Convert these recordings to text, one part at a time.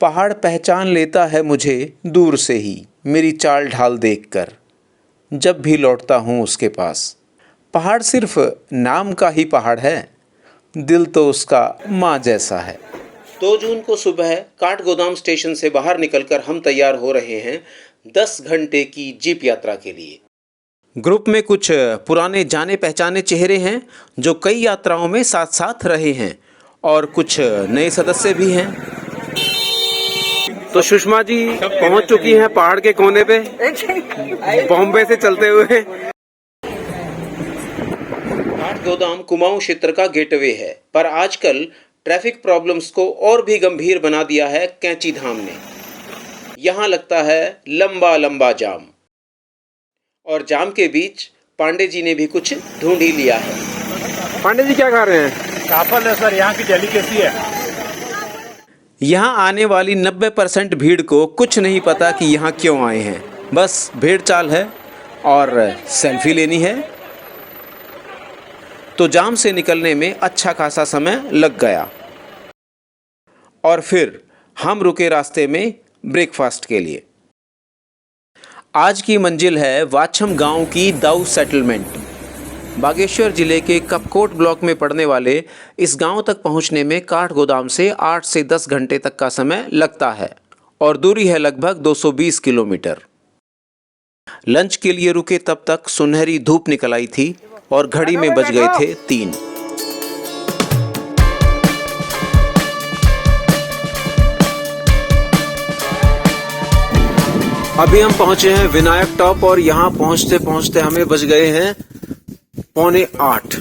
पहाड़ पहचान लेता है मुझे दूर से ही, मेरी चाल ढाल देखकर, जब भी लौटता हूँ उसके पास। पहाड़ सिर्फ नाम का ही पहाड़ है, दिल तो उसका माँ जैसा है। 2 जून को सुबह काठगोदाम स्टेशन से बाहर निकलकर हम तैयार हो रहे हैं 10 घंटे की जीप यात्रा के लिए। ग्रुप में कुछ पुराने जाने पहचाने चेहरे हैं जो कई यात्राओं में साथ साथ रहे हैं, और कुछ नए सदस्य भी हैं। तो सुषमा जी पहुंच चुकी हैं पहाड़ के कोने पे, बॉम्बे से चलते हुए। काठगोदाम कुमाऊं क्षेत्र का गेटवे है, पर आजकल ट्रैफिक प्रॉब्लम्स को और भी गंभीर बना दिया है कैंची धाम ने। यहाँ लगता है लंबा लंबा जाम, और जाम के बीच पांडे जी ने भी कुछ ढूंढ ही लिया है। पांडे जी क्या खा रहे हैं? काफल है सर, यहाँ की डेलीकेसी है। यहाँ आने वाली 90% भीड़ को कुछ नहीं पता कि यहाँ क्यों आए हैं, बस भेड़ चाल है और सेल्फी लेनी है। तो जाम से निकलने में अच्छा खासा समय लग गया, और फिर हम रुके रास्ते में ब्रेकफास्ट के लिए। आज की मंजिल है वाछम गांव की दाऊ सेटलमेंट। बागेश्वर जिले के कपकोट ब्लॉक में पड़ने वाले इस गांव तक पहुंचने में काठगोदाम से 8 से 10 घंटे तक का समय लगता है, और दूरी है लगभग 220 किलोमीटर। लंच के लिए रुके तब तक सुनहरी धूप निकल आई थी और घड़ी में बज गए थे 3। अभी हम पहुंचे हैं विनायक टॉप, और यहाँ पहुंचते पहुंचते हमें बज गए हैं 7:45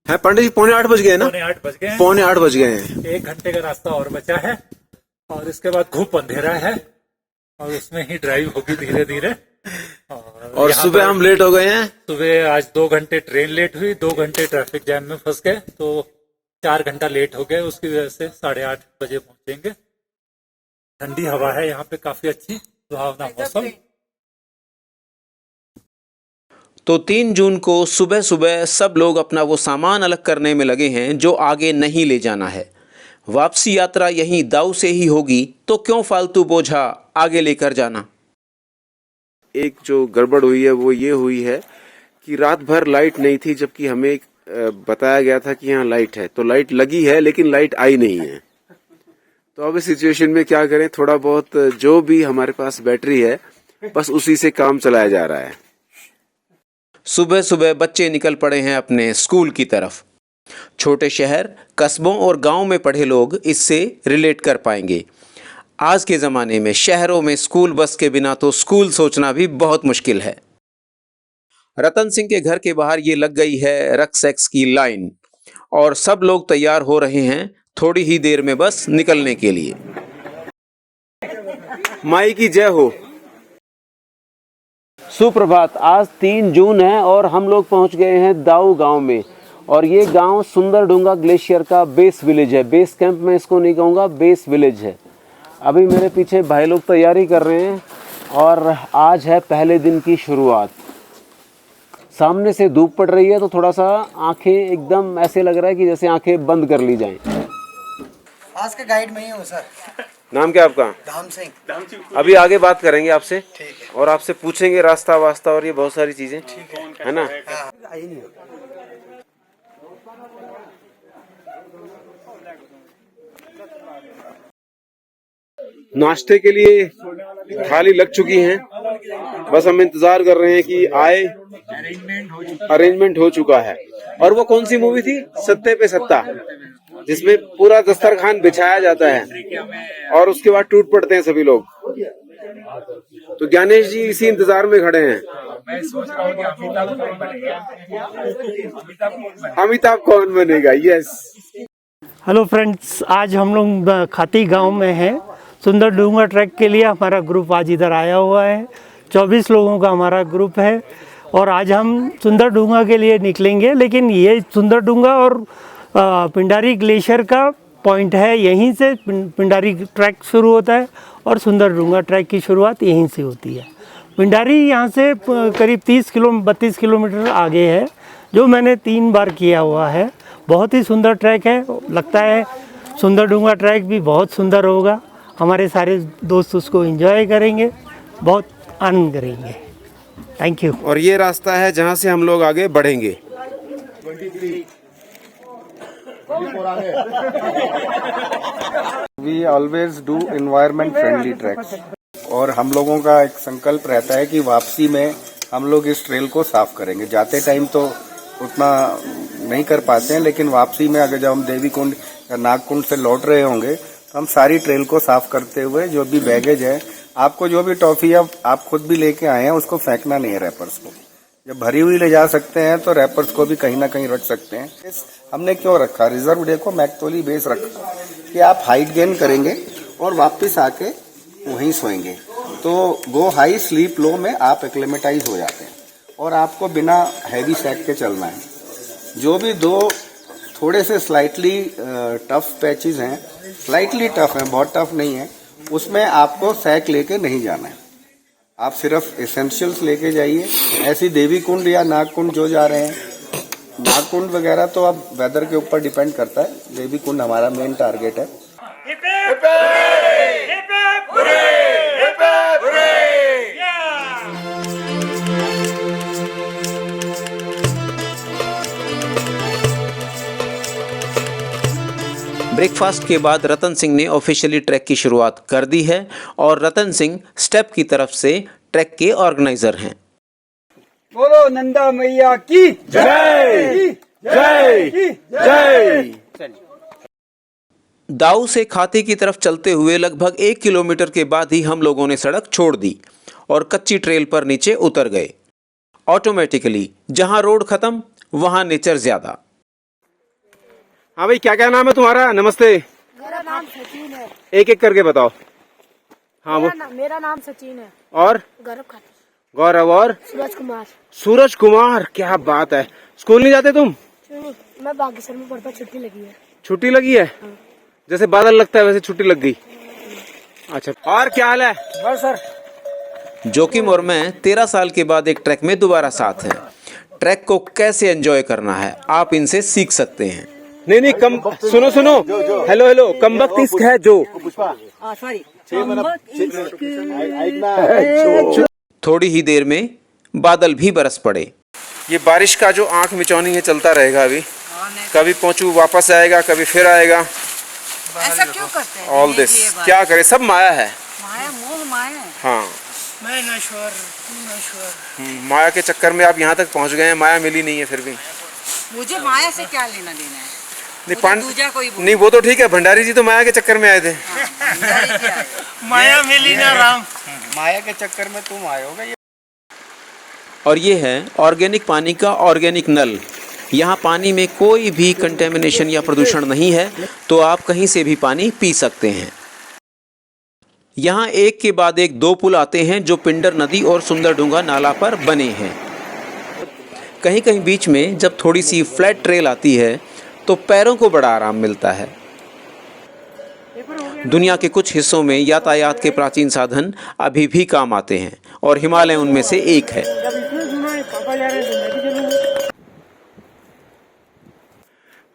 है पंडित जी। 7:45 बज गए ना? 7:45 बज गए। 7:45 बज गए हैं। 1 घंटे का रास्ता और बचा है, और इसके बाद खूब अंधेरा है, और उसमें ही ड्राइव होगी धीरे धीरे। और सुबह हम लेट हो गए हैं। सुबह आज 2 घंटे ट्रेन लेट हुई, 2 घंटे ट्रैफिक जैम में फंस गए, तो 4 घंटा लेट हो गए। उसकी वजह से 8:30 बजे पहुंचेंगे। ठंडी हवा है यहाँ पे, काफी अच्छी सुहावना मौसम। तो 3 जून को सुबह सुबह सब लोग अपना वो सामान अलग करने में लगे हैं जो आगे नहीं ले जाना है। वापसी यात्रा यहीं दाऊ से ही होगी, तो क्यों फालतू बोझा आगे लेकर जाना। एक जो गड़बड़ हुई है वो ये हुई है कि रात भर लाइट नहीं थी, जबकि हमें बताया गया था कि यहाँ लाइट है। तो लाइट लगी है लेकिन लाइट आई नहीं है। तो अब इस सिचुएशन में क्या करें, थोड़ा बहुत जो भी हमारे पास बैटरी है बस उसी से काम चलाया जा रहा है। सुबह सुबह बच्चे निकल पड़े हैं अपने स्कूल की तरफ। छोटे शहर, कस्बों और गांव में पढ़े लोग इससे रिलेट कर पाएंगे। आज के ज़माने में शहरों में स्कूल बस के बिना तो स्कूल सोचना भी बहुत मुश्किल है। रतन सिंह के घर के बाहर ये लग गई है रक्सैक्स की लाइन, और सब लोग तैयार हो रहे हैं थोड़ी ही देर में बस निकलने के लिए। माई की जय हो। सुप्रभात। आज 3 जून है और हम लोग पहुंच गए हैं दाऊ गांव में, और ये गांव सुंदरडूंगा ग्लेशियर का बेस विलेज है। बेस कैंप में इसको नहीं कहूँगा, बेस विलेज है। अभी मेरे पीछे भाई लोग तैयारी कर रहे हैं, और आज है पहले दिन की शुरुआत। सामने से धूप पड़ रही है तो थोड़ा सा आंखें एकदम ऐसे लग रहा है कि जैसे आंखें बंद कर ली जाएं। आज का गाइड मैं ही हूँ सर। नाम क्या आपका? धाम सिंह। अभी आगे बात करेंगे आपसे, ठीक है। और आपसे पूछेंगे रास्ता वास्ता और ये बहुत सारी चीजें, है ना? आई नहीं। नाश्ते के लिए थाली लग चुकी है, बस हम इंतजार कर रहे हैं कि आए। अरेंजमेंट हो चुका है। और वो कौन सी मूवी थी? सत्ते पे सत्ता, जिसमें पूरा दस्तरखान बिछाया जाता है और उसके बाद टूट पड़ते हैं सभी लोग। तो ज्ञानेश जी इसी इंतजार में खड़े हैं। मैं सोच रहा हूँ कि अमिताभ कौन बनेगा? यस। हेलो फ्रेंड्स, आज हम लोग खाती गांव में हैं। सुंदरडूंगा ट्रैक के लिए हमारा ग्रुप आज इधर आया हुआ है। 24 लोगों का हमारा ग्रुप है, और आज हम सुंदरडूंगा के लिए निकलेंगे। लेकिन ये सुंदरडूंगा और पिंडारी ग्लेशियर का पॉइंट है, यहीं से पिंडारी ट्रैक शुरू होता है और सुंदरडूंगा ट्रैक की शुरुआत यहीं से होती है। पिंडारी यहाँ से करीब 32 किलोमीटर आगे है, जो मैंने 3 बार किया हुआ है। बहुत ही सुंदर ट्रैक है। लगता है सुंदरडूंगा ट्रैक भी बहुत सुंदर होगा, हमारे सारे दोस्त उसको एंजॉय करेंगे, बहुत आनंद करेंगे। Thank you. और ये रास्ता है जहाँ से हम लोग आगे बढ़ेंगे। We always do environment friendly tracks, और हम लोगों का एक संकल्प रहता है कि वापसी में हम लोग इस ट्रेल को साफ करेंगे। जाते टाइम तो उतना नहीं कर पाते हैं, लेकिन वापसी में अगर जब हम देवी कुंड या नागकुंड से लौट रहे होंगे तो हम सारी ट्रेल को साफ करते हुए जो भी बैगेज है, आपको जो भी टॉफी आप खुद भी लेके आए हैं उसको फेंकना नहीं है। रैपर्स को जब भरी हुई ले जा सकते हैं तो रैपर्स को भी कहीं ना कहीं रख सकते हैं। हमने क्यों रखा रिजर्व डे को मैक्टोली बेस रखा कि आप हाइट गेन करेंगे और वापस आके वहीं सोएंगे, तो वो हाई स्लीप लो में आप एक्लेमेटाइज हो जाते हैं और आपको बिना हैवी सैक के चलना है। जो भी दो थोड़े से स्लाइटली टफ पैचेस हैं, स्लाइटली टफ हैं, बहुत टफ नहीं है, उसमें आपको सैक लेके नहीं जाना है। आप सिर्फ एसेंशियल्स लेके जाइए। ऐसी देवी कुंड या नागकुंड जो जा रहे हैं, नागकुंड वगैरह तो अब वेदर के ऊपर डिपेंड करता है, देवी कुंड हमारा मेन टारगेट है। ब्रेकफास्ट के बाद रतन सिंह ने ऑफिशियली ट्रैक की शुरुआत कर दी है और रतन सिंह स्टेप की तरफ से ट्रैक के ऑर्गेनाइजर हैं। बोलो नंदा मैया की जय जय जय। दाऊ से खाती की तरफ चलते हुए लगभग 1 किलोमीटर के बाद ही हम लोगों ने सड़क छोड़ दी और कच्ची ट्रेल पर नीचे उतर गए। ऑटोमेटिकली जहां रोड खत्म वहां नेचर ज्यादा। हाँ भाई, क्या क्या नाम है तुम्हारा? नमस्ते। मेरा नाम सचिन है। एक एक करके बताओ। हाँ वो मेरा नाम सचिन है। और गौरव खातिर। गौरव और सूरज कुमार। सूरज कुमार, क्या बात है। स्कूल नहीं जाते तुम? मैं बागेश्वर में पढ़ता, छुट्टी लगी है। छुट्टी लगी है? जैसे बादल लगता है वैसे छुट्टी लग गई। अच्छा, और क्या हाल है? बस सर। जोकिम और मैं 13 साल के बाद एक ट्रैक में दोबारा साथ हैं। ट्रैक को कैसे एंजॉय करना है आप इनसे सीख सकते हैं। नहीं कम सुनो हेलो कम वक्त इश्क है जो। थोड़ी ही देर में बादल भी बरस पड़े। ये बारिश का जो आंख मिचौनी है चलता रहेगा। अभी कभी पहुंचू वापस आएगा, कभी फिर आएगा। ऐसा क्यों करते हैं? ऑल दिस क्या करे, सब माया है। माया, मोह माया है। हाँ, मैं नश्वर, तू नश्वर। माया के चक्कर में आप यहाँ तक पहुँच गए हैं, माया मिली नहीं है फिर भी। मुझे माया से क्या लेना देना है? नहीं वो तो ठीक है, भंडारी जी तो माया के चक्कर में आए थे। माया मिली ना राम, माया के चक्कर में तुम आए होगा। और ये है ऑर्गेनिक पानी का ऑर्गेनिक नल। यहाँ पानी में कोई भी कंटेमिनेशन या प्रदूषण नहीं है, तो आप कहीं से भी पानी पी सकते हैं। यहाँ एक के बाद एक 2 पुल आते हैं जो पिंडर नदी और सुंदरडूंगा नाला पर बने हैं। कहीं कहीं बीच में जब थोड़ी सी फ्लैट ट्रेल आती है तो पैरों को बड़ा आराम मिलता है। दुनिया के कुछ हिस्सों में यातायात के प्राचीन साधन अभी भी काम आते हैं और हिमालय उनमें से एक है।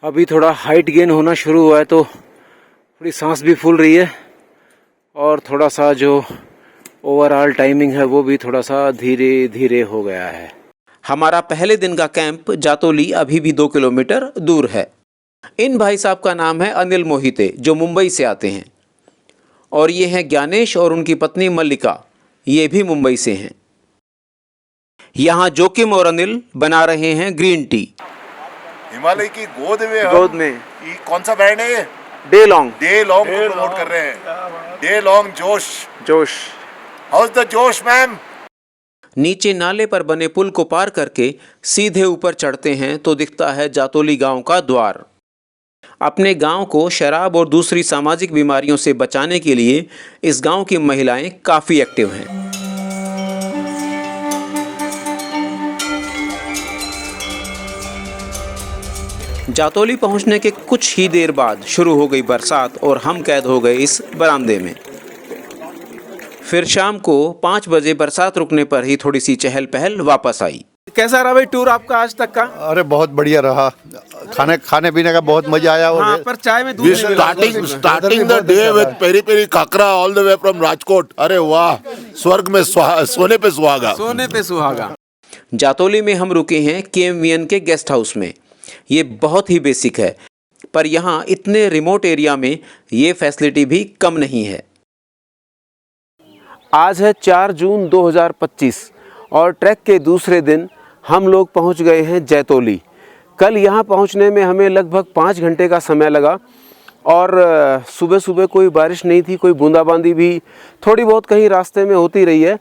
अभी थोड़ा हाइट गेन होना शुरू हुआ है तो थोड़ी सांस भी फूल रही है और थोड़ा सा जो ओवरऑल टाइमिंग है वो भी थोड़ा सा धीरे धीरे हो गया है। हमारा पहले दिन का कैंप जातोली अभी भी 2 किलोमीटर दूर है। इन भाई साहब का नाम है अनिल मोहिते, जो मुंबई से आते हैं, और ये हैं ज्ञानेश और उनकी पत्नी मल्लिका, ये भी मुंबई से हैं। यहाँ जोकिम और अनिल बना रहे हैं ग्रीन टी। हिमालय की गोद में गोद में ये कौन सा ब्रांड है? ये डे लॉन्ग को प्रमोट कर रहे हैं। डे लॉन्ग जोश। हाउस द जोश मैम। नीचे नाले पर बने पुल को पार करके सीधे ऊपर चढ़ते हैं तो दिखता है जातोली गांव का द्वार। अपने गांव को शराब और दूसरी सामाजिक बीमारियों से बचाने के लिए इस गांव की महिलाएं काफ़ी एक्टिव हैं। जातोली पहुंचने के कुछ ही देर बाद शुरू हो गई बरसात और हम कैद हो गए इस बरामदे में। फिर शाम को 5 बजे बरसात रुकने पर ही थोड़ी सी चहल पहल वापस आई। कैसा रहा भाई टूर आपका आज तक का? अरे बहुत बढ़िया रहा। खाने पीने का बहुत मजा आया। और पर चाय में दूध We starting the day with peri peri kakra all the way from Rajkot. अरे वाह, स्वर्ग में सोने पे सुहागा। सोने पे सुहागा। जातोली में हम रुके हैं KMVN के गेस्ट हाउस में। ये बहुत ही बेसिक है, पर यहाँ इतने रिमोट एरिया में ये फैसिलिटी भी कम नहीं है। आज है 4 जून 2025 और ट्रैक के दूसरे दिन हम लोग पहुँच गए हैं जैतोली। कल यहाँ पहुँचने में हमें लगभग 5 घंटे का समय लगा और सुबह सुबह कोई बारिश नहीं थी, कोई बूंदाबांदी भी थोड़ी बहुत कहीं रास्ते में होती रही है।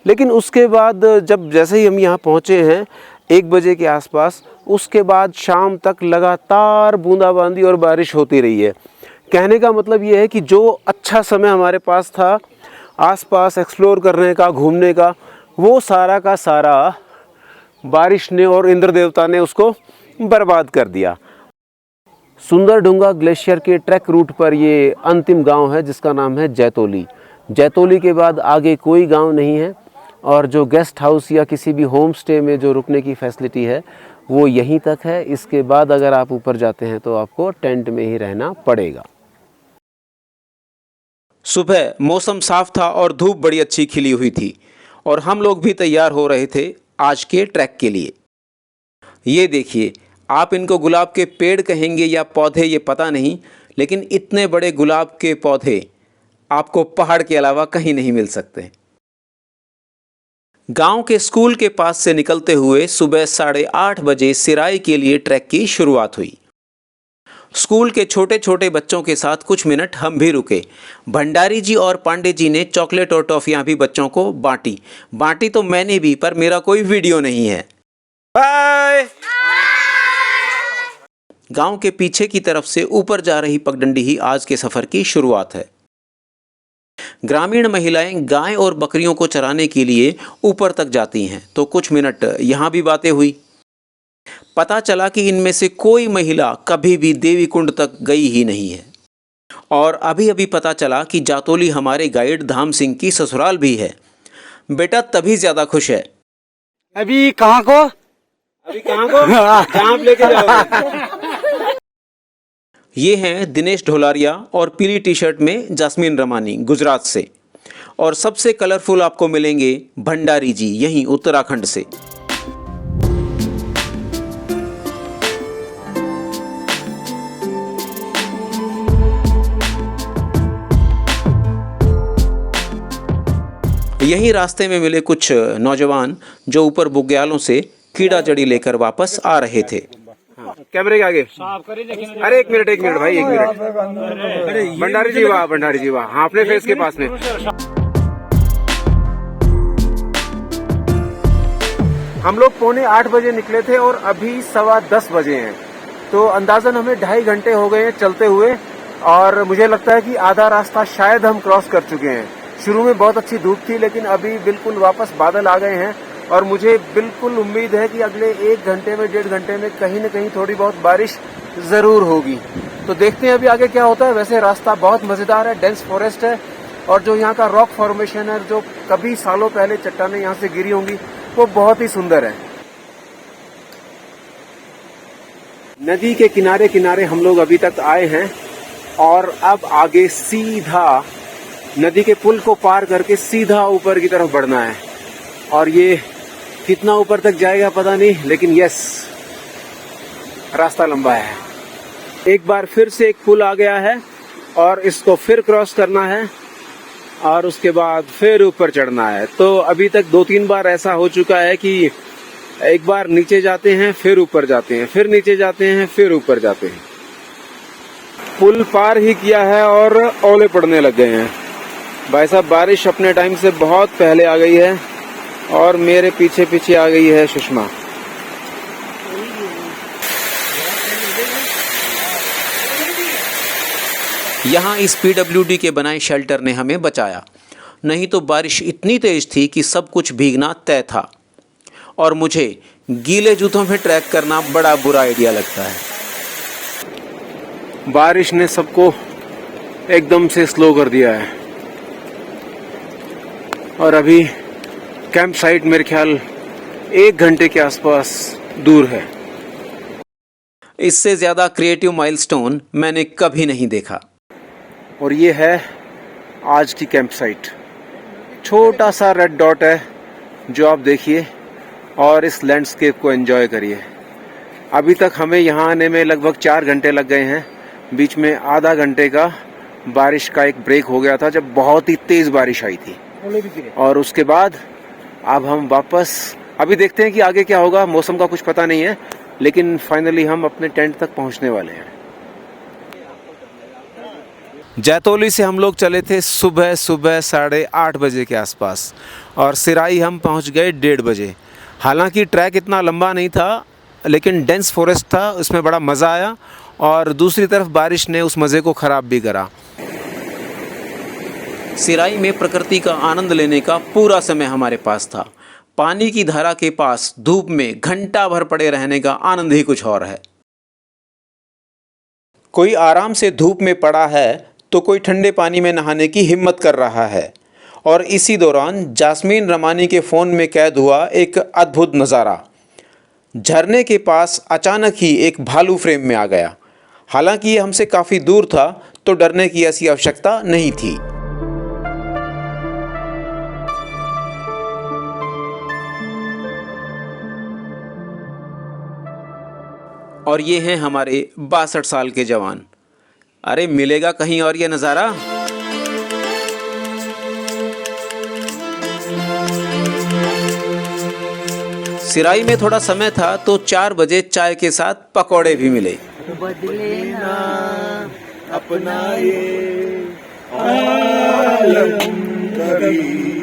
लेकिन उसके बाद जैसे ही हम यहाँ पहुँचे हैं 1 बजे के आसपास, उसके बाद शाम तक लगातार बूंदाबांदी और बारिश होती रही है। कहने का मतलब ये है कि जो अच्छा समय हमारे पास था आसपास एक्सप्लोर करने का, घूमने का, वो सारा का सारा बारिश ने और इंद्र देवता ने उसको बर्बाद कर दिया। सुंदरडूंगा ग्लेशियर के ट्रैक रूट पर ये अंतिम गांव है जिसका नाम है जैतोली। जैतोली के बाद आगे कोई गांव नहीं है और जो गेस्ट हाउस या किसी भी होम स्टे में जो रुकने की फैसिलिटी है वो यहीं तक है। इसके बाद अगर आप ऊपर जाते हैं तो आपको टेंट में ही रहना पड़ेगा। सुबह मौसम साफ था और धूप बड़ी अच्छी खिली हुई थी और हम लोग भी तैयार हो रहे थे आज के ट्रैक के लिए। ये देखिए, आप इनको गुलाब के पेड़ कहेंगे या पौधे ये पता नहीं, लेकिन इतने बड़े गुलाब के पौधे आपको पहाड़ के अलावा कहीं नहीं मिल सकते। गांव के स्कूल के पास से निकलते हुए सुबह 8:30 बजे सिराई के लिए ट्रैक की शुरुआत हुई। स्कूल के छोटे छोटे बच्चों के साथ कुछ मिनट हम भी रुके। भंडारी जी और पांडे जी ने चॉकलेट और टॉफियां भी बच्चों को बांटी तो मैंने भी, पर मेरा कोई वीडियो नहीं है। बाय। गांव के पीछे की तरफ से ऊपर जा रही पगडंडी ही आज के सफर की शुरुआत है। ग्रामीण महिलाएं गाय और बकरियों को चराने के लिए ऊपर तक जाती हैं, तो कुछ मिनट यहाँ भी बातें हुई। पता चला कि इनमें से कोई महिला कभी भी देवी कुंड तक गई ही नहीं है। और अभी अभी पता चला कि जातोली हमारे गाइड धाम सिंह की ससुराल भी है। बेटा तभी ज्यादा खुश है। अभी कहाँ को जहाँ लेके जाओगे। ये हैं दिनेश ढोलारिया और पीली टी शर्ट में जास्मीन रमानी गुजरात से, और सबसे कलरफुल आपको मिलेंगे भंडारी जी यहीं उत्तराखंड से। यही रास्ते में मिले कुछ नौजवान जो ऊपर बुग्यालों से कीड़ा जड़ी लेकर वापस आ रहे थे। कैमरे के आगे। अरे एक मिनट भाई, 1 मिनट। भंडारी जी वाह, हाँ अपने फेस के पास में। हम लोग 9:45 बजे निकले थे और अभी 10:15 बजे हैं, तो अंदाजन हमें 2.5 घंटे हो गए हैं चलते हुए। और मुझे लगता है कि आधा रास्ता शायद हम क्रॉस कर चुके हैं। शुरू में बहुत अच्छी धूप थी, लेकिन अभी बिल्कुल वापस बादल आ गए हैं और मुझे बिल्कुल उम्मीद है कि अगले 1 घंटे में 1.5 घंटे में कहीं न कहीं थोड़ी बहुत बारिश जरूर होगी। तो देखते हैं अभी आगे क्या होता है। वैसे रास्ता बहुत मजेदार है, डेंस फॉरेस्ट है और जो यहाँ का रॉक फॉर्मेशन है, जो कभी सालों पहले चट्टानें यहाँ से गिरी होंगी, वो बहुत ही सुंदर है। नदी के किनारे किनारे हम लोग अभी तक आए हैं और अब आगे सीधा नदी के पुल को पार करके सीधा ऊपर की तरफ बढ़ना है। और ये कितना ऊपर तक जाएगा पता नहीं, लेकिन यस, रास्ता लंबा है। एक बार फिर से एक पुल आ गया है और इसको फिर क्रॉस करना है और उसके बाद फिर ऊपर चढ़ना है। तो अभी तक 2-3 बार ऐसा हो चुका है कि एक बार नीचे जाते हैं, फिर ऊपर जाते हैं, फिर नीचे जाते हैं, फिर ऊपर जाते हैं। पुल पार ही किया है और ओले पड़ने लग गए हैं। भाई साहब, बारिश अपने टाइम से बहुत पहले आ गई है और मेरे पीछे पीछे आ गई है सुषमा। यहाँ इस PWD के बनाए शेल्टर ने हमें बचाया, नहीं तो बारिश इतनी तेज थी कि सब कुछ भीगना तय था। और मुझे गीले जूतों में ट्रैक करना बड़ा बुरा आइडिया लगता है। बारिश ने सबको एकदम से स्लो कर दिया है और अभी कैंप साइट मेरे ख्याल 1 घंटे के आसपास दूर है। इससे ज़्यादा क्रिएटिव माइलस्टोन मैंने कभी नहीं देखा। और ये है आज की कैंप साइट। छोटा सा रेड डॉट है जो आप देखिए और इस लैंडस्केप को एंजॉय करिए। अभी तक हमें यहाँ आने में लगभग 4 घंटे लग गए हैं। बीच में आधा घंटे का बारिश का एक ब्रेक हो गया था जब बहुत ही तेज बारिश आई थी, और उसके बाद अब हम वापस, अभी देखते हैं कि आगे क्या होगा। मौसम का कुछ पता नहीं है, लेकिन फाइनली हम अपने टेंट तक पहुंचने वाले हैं। जैतोली से हम लोग चले थे सुबह 8:30 बजे के आसपास और सिराई हम पहुंच गए 1:30 बजे। हालांकि ट्रैक इतना लंबा नहीं था, लेकिन डेंस फॉरेस्ट था, उसमें बड़ा मज़ा आया और दूसरी तरफ बारिश ने उस मज़े को ख़राब भी करा। सिराई में प्रकृति का आनंद लेने का पूरा समय हमारे पास था। पानी की धारा के पास धूप में घंटा भर पड़े रहने का आनंद ही कुछ और है। कोई आराम से धूप में पड़ा है तो कोई ठंडे पानी में नहाने की हिम्मत कर रहा है। और इसी दौरान जास्मीन रमानी के फ़ोन में कैद हुआ एक अद्भुत नज़ारा। झरने के पास अचानक ही एक भालू फ्रेम में आ गया। हालांकि ये हमसे काफ़ी दूर था तो डरने की ऐसी आवश्यकता नहीं थी। और ये हैं हमारे 62 साल के जवान। अरे मिलेगा कहीं और ये नज़ारा। सिराई में थोड़ा समय था तो 4 बजे चाय के साथ पकौड़े भी मिले। बदले ना अपना ये आलम कभी